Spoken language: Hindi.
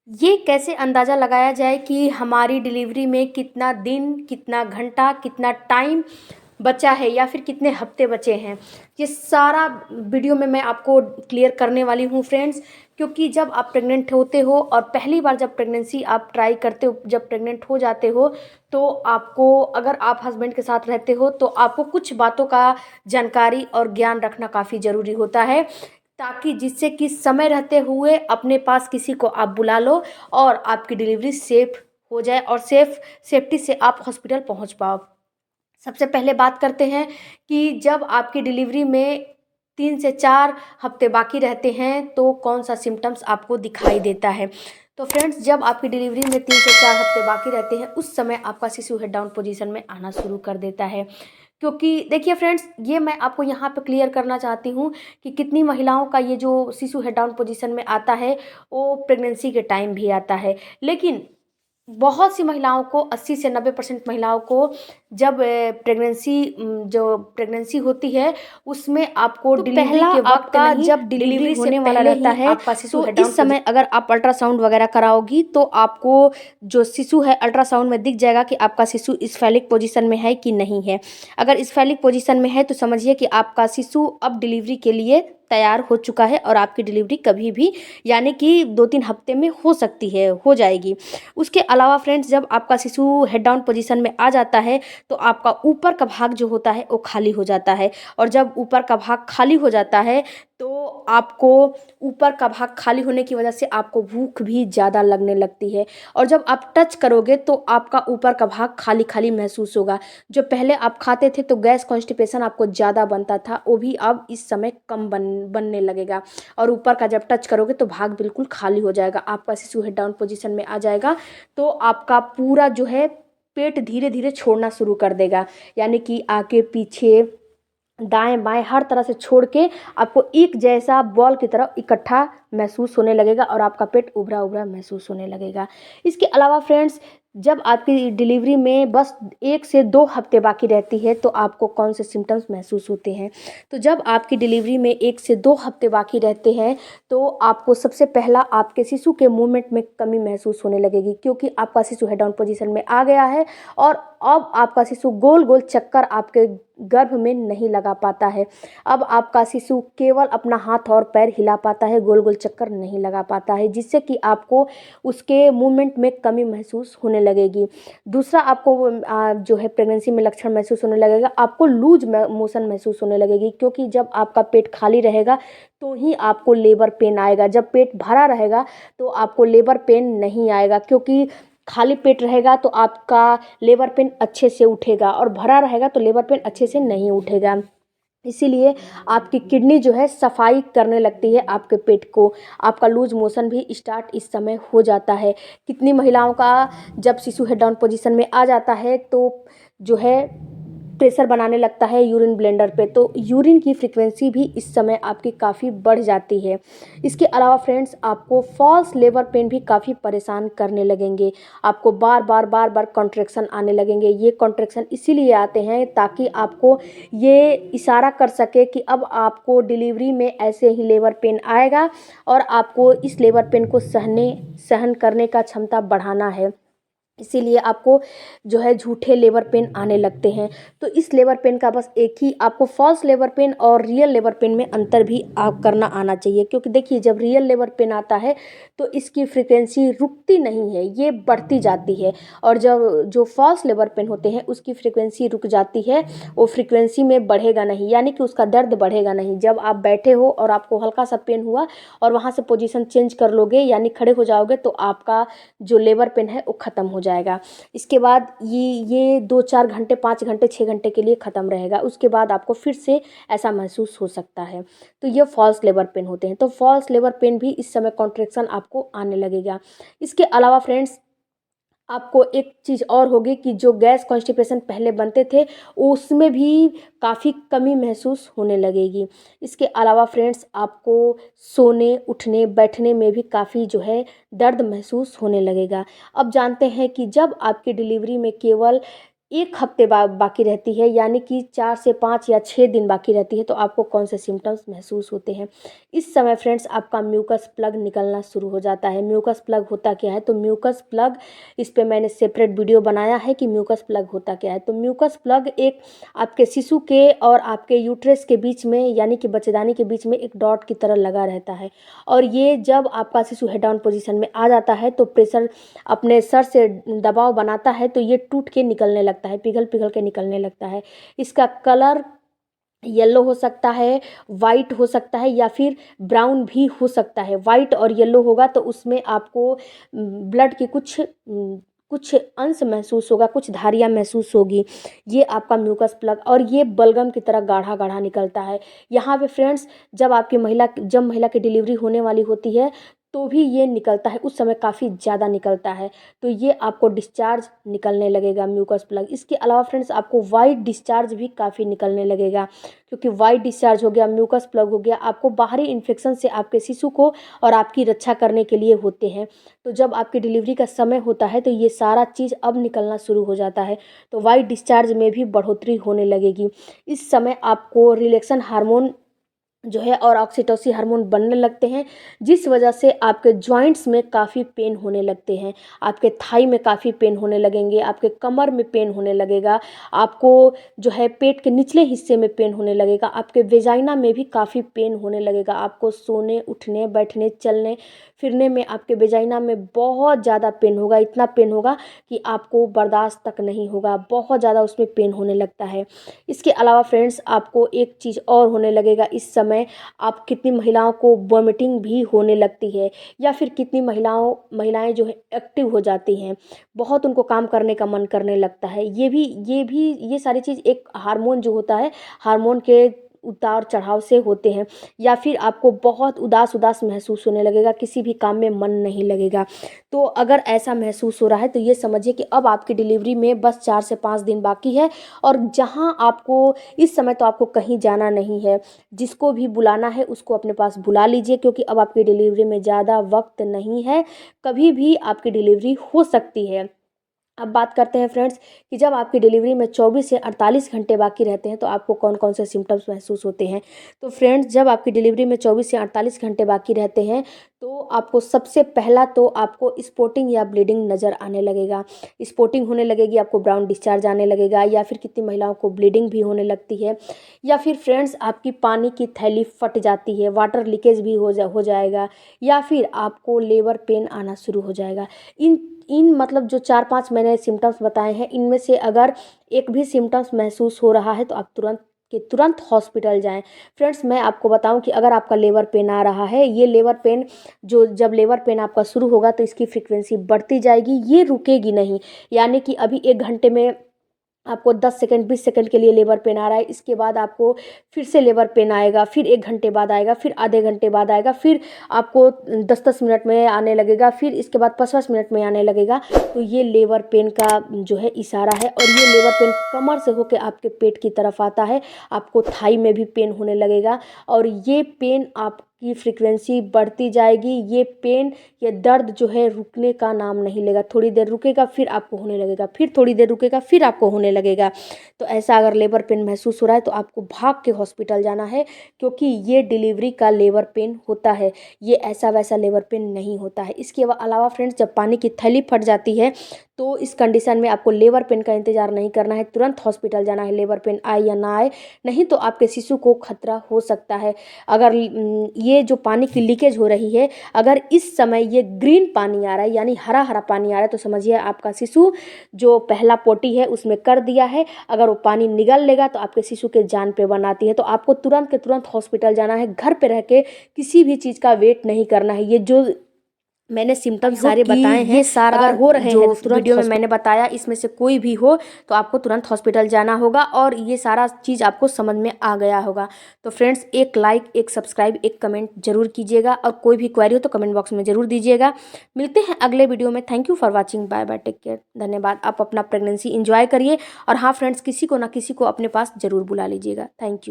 ये कैसे अंदाज़ा लगाया जाए कि हमारी डिलीवरी में कितना दिन, कितना घंटा, कितना टाइम बचा है या फिर कितने हफ्ते बचे हैं। ये सारा वीडियो में मैं आपको क्लियर करने वाली हूँ फ्रेंड्स। क्योंकि जब आप प्रेग्नेंट होते हो और पहली बार जब प्रेगनेंसी आप ट्राई करते हो, जब प्रेग्नेंट हो जाते हो, तो आपको, अगर आप हस्बैंड के साथ रहते हो, तो आपको कुछ बातों का जानकारी और ज्ञान रखना काफ़ी ज़रूरी होता है, ताकि जिससे कि समय रहते हुए अपने पास किसी को आप बुला लो और आपकी डिलीवरी सेफ हो जाए और सेफ्टी से आप हॉस्पिटल पहुंच पाओ। सबसे पहले बात करते हैं कि जब आपकी डिलीवरी में 3 से 4 हफ्ते बाकी रहते हैं तो कौन सा सिम्टम्स आपको दिखाई देता है। तो फ्रेंड्स, जब आपकी डिलीवरी में 3 से 4 हफ्ते बाकी रहते हैं, उस समय आपका शिशु हेड डाउन पोजीशन में आना शुरू कर देता है। क्योंकि देखिए फ्रेंड्स, ये मैं आपको यहाँ पे क्लियर करना चाहती हूँ कि कितनी महिलाओं का ये जो शिशु हेड डाउन पोजीशन में आता है, वो प्रेगनेंसी के टाइम भी आता है। लेकिन बहुत सी महिलाओं को, 80 से 90% महिलाओं को, जब प्रेगनेंसी होती है, उसमें आपको तो डिलीवरी पहला के वक्त आपका नहीं, जब डिलीवरी से होने वाला पहले रहता ही है, आपका शिशु तो हेड डाउन इस समय अगर आप अल्ट्रासाउंड वगैरह कराओगी तो आपको जो शिशु है अल्ट्रासाउंड में दिख जाएगा कि आपका शिशु स्फेलिक पोजीशन में है कि नहीं है। अगर स्फेलिक पोजीशन में है तो समझिए कि आपका शिशु अब डिलीवरी के लिए तैयार हो चुका है और आपकी डिलीवरी कभी भी, यानी कि 2-3 हफ्ते में हो सकती है, हो जाएगी। उसके अलावा फ्रेंड्स, जब आपका शिशु हेड डाउन पोजीशन में आ जाता है तो आपका ऊपर का भाग जो होता है वो खाली हो जाता है। और जब ऊपर का भाग खाली हो जाता है तो आपको, ऊपर का भाग खाली होने की वजह से आपको भूख भी ज़्यादा लगने लगती है। और जब आप टच करोगे तो आपका ऊपर का भाग खाली खाली महसूस होगा। जो पहले आप खाते थे तो गैस कॉन्स्टिपेशन आपको ज़्यादा बनता था, वो भी अब इस समय कम बनने लगेगा। और ऊपर का जब टच करोगे तो भाग बिल्कुल खाली हो जाएगा, आपका शिशु हेड डाउन पोजीशन में आ जाएगा। तो आपका पूरा जो है पेट धीरे धीरे छोड़ना शुरू कर देगा, यानी कि आगे पीछे दाएं बाएं हर तरह से छोड़ के आपको एक जैसा बॉल की तरह इकट्ठा महसूस होने लगेगा और आपका पेट उभरा उभरा महसूस होने लगेगा। इसके अलावा फ्रेंड्स, जब आपकी डिलीवरी में बस 1 से 2 हफ्ते बाकी रहती है तो आपको कौन से सिम्टम्स महसूस होते हैं। तो जब आपकी डिलीवरी में 1 से 2 हफ्ते बाकी रहते हैं तो आपको सबसे पहला आपके शिशु के मूवमेंट में कमी महसूस होने लगेगी, क्योंकि आपका शिशु हेड डाउन पोजीशन में आ गया है और अब आपका शिशु गोल गोल चक्कर आपके गर्भ में नहीं लगा पाता है। अब आपका शिशु केवल अपना हाथ और पैर हिला पाता है, गोल गोल चक्कर नहीं लगा पाता है, जिससे कि आपको उसके मूवमेंट में कमी महसूस होने लगेगी। दूसरा, आपको जो है प्रेगनेंसी में लक्षण महसूस होने लगेगा, आपको लूज मोशन महसूस होने लगेगी, क्योंकि जब आपका पेट खाली रहेगा तो ही आपको लेबर पेन आएगा। जब पेट भरा रहेगा तो आपको लेबर पेन नहीं आएगा, क्योंकि खाली पेट रहेगा तो आपका लेबर पेन अच्छे से उठेगा और भरा रहेगा तो लेबर पेन अच्छे से नहीं उठेगा। इसीलिए आपकी किडनी जो है सफाई करने लगती है आपके पेट को। आपका लूज मोशन भी स्टार्ट इस समय हो जाता है। कितनी महिलाओं का जब शिशु हेड डाउन पोजीशन में आ जाता है तो जो है प्रेशर बनाने लगता है यूरिन ब्लेंडर पे, तो यूरिन की फ्रीक्वेंसी भी इस समय आपकी काफ़ी बढ़ जाती है। इसके अलावा फ्रेंड्स, आपको फॉल्स लेबर पेन भी काफ़ी परेशान करने लगेंगे। आपको बार बार कॉन्ट्रैक्शन आने लगेंगे। ये कॉन्ट्रैक्शन इसीलिए आते हैं ताकि आपको ये इशारा कर सके कि अब आपको डिलीवरी में ऐसे ही लेबर पेन आएगा और आपको इस लेबर पेन को सहन करने का क्षमता बढ़ाना है। इसीलिए आपको जो है झूठे लेबर पेन आने लगते हैं। तो इस लेबर पेन का बस एक ही, आपको फॉल्स लेबर पेन और रियल लेबर पेन में अंतर भी आप करना आना चाहिए, क्योंकि देखिए जब रियल लेबर पेन आता है तो इसकी फ्रीक्वेंसी रुकती नहीं है, ये बढ़ती जाती है। और जब जो फॉल्स लेबर पेन होते हैं उसकी फ्रीक्वेंसी रुक जाती है, वो फ्रीक्वेंसी में बढ़ेगा नहीं, यानी कि उसका दर्द बढ़ेगा नहीं। जब आप बैठे हो और आपको हल्का सा पेन हुआ और वहाँ से पोजीशन चेंज कर लोगे, यानी खड़े हो जाओगे, तो आपका जो लेबर पेन है वो ख़त्म हो जाएगा। इसके बाद ये 2-4 घंटे, 5 घंटे, 6 घंटे के लिए ख़त्म रहेगा। उसके बाद आपको फिर से ऐसा महसूस हो सकता है। तो ये फॉल्स लेबर पेन होते हैं। तो फॉल्स लेबर पेन भी इस समय कॉन्ट्रैक्शन आपको आने लगेगा। इसके अलावा फ्रेंड्स, आपको एक चीज़ और होगी कि जो गैस कॉन्स्टिपेशन पहले बनते थे उसमें भी काफ़ी कमी महसूस होने लगेगी। इसके अलावा फ्रेंड्स, आपको सोने उठने बैठने में भी काफ़ी जो है दर्द महसूस होने लगेगा। अब जानते हैं कि जब आपकी डिलीवरी में केवल 1 हफ्ते बाकी रहती है, यानी कि 4 से 5 या 6 दिन बाकी रहती है, तो आपको कौन से सिम्टम्स महसूस होते हैं। इस समय फ्रेंड्स आपका म्यूकस प्लग निकलना शुरू हो जाता है। म्यूकस प्लग होता क्या है, तो म्यूकस प्लग, इस पे मैंने सेपरेट वीडियो बनाया है कि म्यूकस प्लग होता क्या है। तो म्यूकस प्लग एक आपके शिशु के और आपके यूट्रस के बीच में, यानी कि बच्चेदानी के बीच में एक डॉट की तरह लगा रहता है, और ये जब आपका शिशु हेड डाउन पोजीशन में आ जाता है तो प्रेशर अपने सर से दबाव बनाता है, तो ये टूट के निकलने लगता है, पिघल पिघल के निकलने लगता है। इसका कलर येलो हो सकता है, वाइट हो सकता है, या फिर ब्राउन भी हो सकता है। वाइट और येलो होगा तो उसमें आपको ब्लड के कुछ अंश महसूस होगा, कुछ धारियाँ महसूस होगी। ये आपका म्यूकस प्लग, और ये बलगम की तरह गाढ़ा गाढ़ा निकलता है। यहाँ पे फ्रेंड्स जब महिला की डिलीवरी होने वाली होती है तो भी ये निकलता है, उस समय काफ़ी ज़्यादा निकलता है, तो ये आपको डिस्चार्ज निकलने लगेगा म्यूकस प्लग। इसके अलावा फ्रेंड्स आपको वाइट डिस्चार्ज भी काफ़ी निकलने लगेगा, क्योंकि वाइट डिस्चार्ज हो गया, म्यूकस प्लग हो गया, आपको बाहरी इन्फेक्शन से आपके शिशु को और आपकी रक्षा करने के लिए होते हैं। तो जब आपकी डिलीवरी का समय होता है तो ये सारा चीज़ अब निकलना शुरू हो जाता है, तो वाइट डिस्चार्ज में भी बढ़ोतरी होने लगेगी। इस समय आपको रिलैक्सेशन हार्मोन जो है और ऑक्सीटोसिन हार्मोन बनने लगते हैं, जिस वजह से आपके जॉइंट्स में काफ़ी पेन होने लगते हैं, आपके थाई में काफ़ी पेन होने लगेंगे, आपके कमर में पेन होने लगेगा, आपको जो है पेट के निचले हिस्से में पेन होने लगेगा, आपके वेजाइना में भी काफ़ी पेन होने लगेगा। आपको सोने, उठने, बैठने, चलने फिरने में आपके वेजाइना में बहुत ज़्यादा पेन होगा, इतना पेन होगा कि आपको बर्दाश्त तक नहीं होगा, बहुत ज़्यादा उसमें पेन होने लगता है। इसके अलावा फ्रेंड्स आपको एक चीज़ और होने लगेगा, इस समय आप कितनी महिलाओं को वॉमिटिंग भी होने लगती है, या फिर कितनी महिलाएं जो है एक्टिव हो जाती हैं, बहुत उनको काम करने का मन करने लगता है। ये सारी चीज़ एक हार्मोन जो होता है, हार्मोन के उतार चढ़ाव से होते हैं। या फिर आपको बहुत उदास उदास महसूस होने लगेगा, किसी भी काम में मन नहीं लगेगा। तो अगर ऐसा महसूस हो रहा है तो ये समझिए कि अब आपकी डिलीवरी में बस 4 से 5 दिन बाकी है, और जहां आपको इस समय तो आपको कहीं जाना नहीं है, जिसको भी बुलाना है उसको अपने पास बुला लीजिए, क्योंकि अब आपकी डिलीवरी में ज़्यादा वक्त नहीं है, कभी भी आपकी डिलीवरी हो सकती है। अब बात करते हैं फ्रेंड्स कि जब आपकी डिलीवरी में 24 से 48 घंटे बाकी रहते हैं तो आपको कौन कौन से सिम्टम्स महसूस होते हैं। तो फ्रेंड्स जब आपकी डिलीवरी में 24 से 48 घंटे बाकी रहते हैं तो आपको सबसे पहला तो आपको स्पॉटिंग या ब्लीडिंग नज़र आने लगेगा। स्पॉटिंग होने लगेगी, आपको ब्राउन डिस्चार्ज आने लगेगा, या फिर कितनी महिलाओं को ब्लीडिंग भी होने लगती है, या फिर फ्रेंड्स आपकी पानी की थैली फट जाती है, वाटर लीकेज भी हो जाएगा, या फिर आपको लेबर पेन आना शुरू हो जाएगा। इन मतलब जो 4-5 मैंने सिम्टम्स बताए हैं, इनमें से अगर एक भी सिम्टम्स महसूस हो रहा है तो आप तुरंत हॉस्पिटल जाएं। फ्रेंड्स मैं आपको बताऊं कि अगर आपका लेबर पेन आ रहा है, ये लेबर पेन जब लेबर पेन आपका शुरू होगा तो इसकी फ्रीक्वेंसी बढ़ती जाएगी, ये रुकेगी नहीं। यानी कि अभी 1 घंटे में आपको 10 सेकंड 20 सेकंड के लिए लेबर पेन आ रहा है, इसके बाद आपको फिर से लेबर पेन आएगा, फिर 1 घंटे बाद आएगा, फिर आधे घंटे बाद आएगा, फिर आपको 10-10 मिनट में आने लगेगा, फिर इसके बाद 5-5 मिनट में आने लगेगा। तो ये लेबर पेन का जो है इशारा है, और ये लेबर पेन कमर से होकर आपके पेट की तरफ आता है, आपको थाई में भी पेन होने लगेगा, और ये पेन आपकी फ्रीक्वेंसी बढ़ती जाएगी। ये पेन, ये दर्द जो है रुकने का नाम नहीं लेगा, थोड़ी देर रुकेगा फिर आपको होने लगेगा, फिर थोड़ी देर रुकेगा फिर आपको होने लगेगा। तो ऐसा अगर लेबर पेन महसूस हो रहा है तो आपको भाग के हॉस्पिटल जाना है, क्योंकि ये डिलीवरी का लेबर पेन होता है, ये ऐसा वैसा लेबर पेन नहीं होता है। इसके अलावा फ्रेंड्स जब पानी की थैली फट जाती है तो इस कंडीशन में आपको लेबर पेन का इंतज़ार नहीं करना है, तुरंत हॉस्पिटल जाना है, लेबर पेन आए या ना आए, नहीं तो आपके शिशु को खतरा हो सकता है। अगर ये जो पानी की लीकेज हो रही है, अगर इस समय ये ग्रीन पानी आ रहा है, यानी हरा हरा पानी आ रहा है, तो समझिए आपका शिशु जो पहला पोटी है उसमें कर दिया है। अगर वो पानी निगल लेगा तो आपके शिशु के जान पे बनाती है। तो आपको तुरंत के तुरंत हॉस्पिटल जाना है, घर पे रह के किसी भी चीज़ का वेट नहीं करना है। ये जो मैंने सिम्टम्स सारे बताए हैं, ये सारा अगर हो रहे जो हैं तुरंत वीडियो में मैंने बताया इसमें से कोई भी हो तो आपको तुरंत हॉस्पिटल जाना होगा, और ये सारा चीज़ आपको समझ में आ गया होगा। तो फ्रेंड्स एक लाइक, एक सब्सक्राइब, एक कमेंट जरूर कीजिएगा, और कोई भी क्वेरी हो तो कमेंट बॉक्स में ज़रूर दीजिएगा। मिलते हैं अगले वीडियो में। Thank you for watching, bye bye, take care, धन्यवाद। आप अपना प्रेगनेंसी इंजॉय करिए, और हाँ फ्रेंड्स किसी को ना किसी को अपने पास ज़रूर बुला लीजिएगा। Thank you.